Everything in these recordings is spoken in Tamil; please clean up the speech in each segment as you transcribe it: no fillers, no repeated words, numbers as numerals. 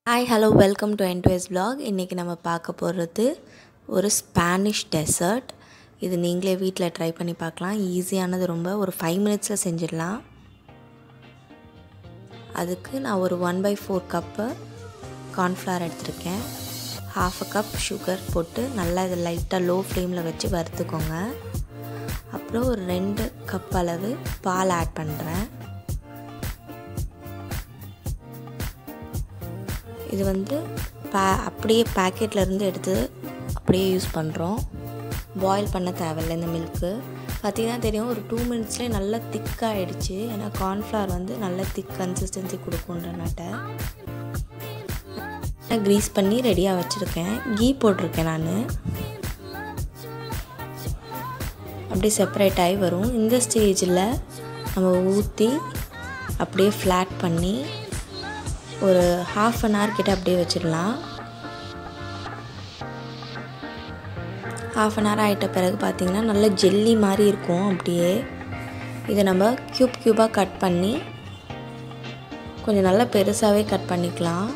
Hi hello welcome to Endways vlog. இன்றைக்கி நம்ம பார்க்க போகிறது ஒரு ஸ்பானிஷ் டெசர்ட். இது நீங்களே வீட்டில் ட்ரை பண்ணி பார்க்கலாம். ஈஸியானது, ரொம்ப ஒரு 5 மினிட்ஸில் செஞ்சிடலாம். அதுக்கு நான் ஒரு 1/4 கப்பு கார்ன்ஃப்ளவர் எடுத்திருக்கேன். 1/2 கப் சுகர் போட்டு நல்லா இதை லைட்டாக லோ ஃப்ளேமில் வச்சு வறுத்துக்கோங்க. அப்புறம் ஒரு 2 கப் அளவு பால் ஆட் பண்ணுறேன். இது வந்து அப்படியே பேக்கெட்லேருந்து எடுத்து அப்படியே யூஸ் பண்ணுறோம். பாயில் பண்ண தேவையில்லை. இந்த மில்க்கு பார்த்திங்கன்னா தெரியும், ஒரு 2 மினிட்ஸ்லேயே நல்லா திக்காகிடுச்சு. ஏன்னா கார்ன்ஃப்ளவர் வந்து நல்ல திக் கன்சிஸ்டன்சி கொடுக்குன்றனாட்ட க்ரீஸ் பண்ணி ரெடியாக வச்சுருக்கேன். கீ போட்டிருக்கேன் நான். அப்படியே செப்பரேட் ஆகி வரும். இந்த ஸ்டேஜில் நம்ம ஊற்றி அப்படியே ஃப்ளாட் பண்ணி ஒரு 1/2 அன் ஹவர் கிட்ட அப்படியே வச்சிடலாம். 1/2 அன் ஹவர் ஆகிட்ட பிறகு பார்த்திங்கன்னா நல்ல ஜெல்லி மாதிரி இருக்கும். அப்படியே இதை நம்ம க்யூபாக கட் பண்ணி கொஞ்சம் நல்லா பெருசாகவே கட் பண்ணிக்கலாம்.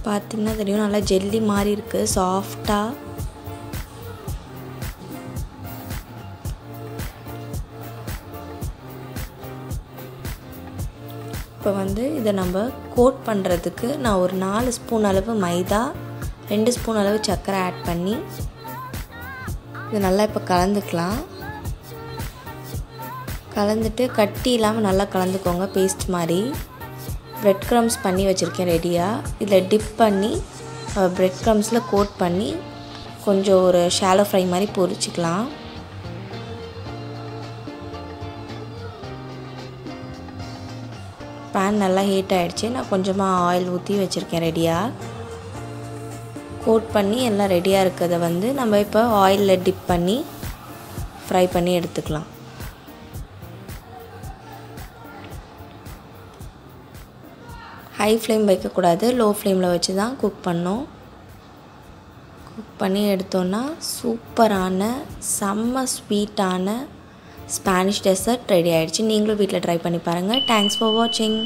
பார்த்திங்கன்னா தெரியும், நல்லா ஜெல்லி மாதிரி இருக்குது, சாஃப்டாக. இப்போ வந்து இதை நம்ம கோட் பண்ணுறதுக்கு நான் ஒரு 4 ஸ்பூன் அளவு மைதா, 2 ஸ்பூன் அளவு சர்க்கரை ஆட் பண்ணி இது நல்லா இப்போ கலந்துக்கலாம். கலந்துட்டு கட்டி இல்லாமல் நல்லா கலந்துக்கோங்க, பேஸ்ட் மாதிரி. பிரெட் க்ரம்ஸ் பண்ணி வச்சுருக்கேன் ரெடியாக. இதில் டிப் பண்ணி பிரெட் க்ரம்ஸில் கோட் பண்ணி கொஞ்சம் ஒரு ஷாலோ ஃப்ரை மாதிரி பொரிச்சிக்கலாம். பேன் நல்லா ஹீட் ஆகிடுச்சு. நான் கொஞ்சமாக ஆயில் ஊற்றி வச்சுருக்கேன் ரெடியாக. கோட் பண்ணி எல்லாம் ரெடியாக இருக்கிறத வந்து நம்ம இப்போ ஆயிலில் டிப் பண்ணி ஃப்ரை பண்ணி எடுத்துக்கலாம். ஹை ஃப்ளேம் வைக்கக்கூடாது, லோ ஃப்ளேமில் வச்சு தான் குக் பண்ணோம். குக் பண்ணி எடுத்தோன்னா சூப்பரான செம்ம ஸ்வீட்டான ஸ்பானிஷ் டெசர்ட் ரெடி ஆகிடுச்சு. நீங்களும் வீட்டில் ட்ரை பண்ணி பாருங்கள். தேங்க்ஸ் ஃபார் வாட்சிங்.